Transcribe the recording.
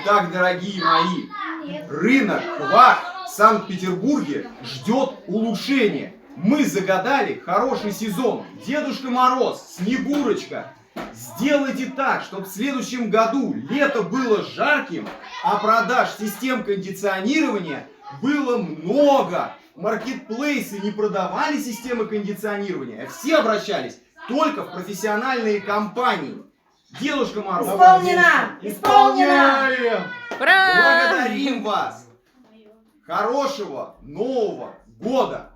Итак, дорогие мои, рынок квак в Санкт-Петербурге ждет улучшения. Мы загадали хороший сезон. Дедушка Мороз, Снегурочка, сделайте так, чтобы в следующем году лето было жарким, а продаж систем кондиционирования было много. Маркетплейсы не продавали системы кондиционирования, а все обращались только в профессиональные компании. Дедушка Мороз. Исполнено! Исполнено! Благодарим вас! Хорошего Нового года!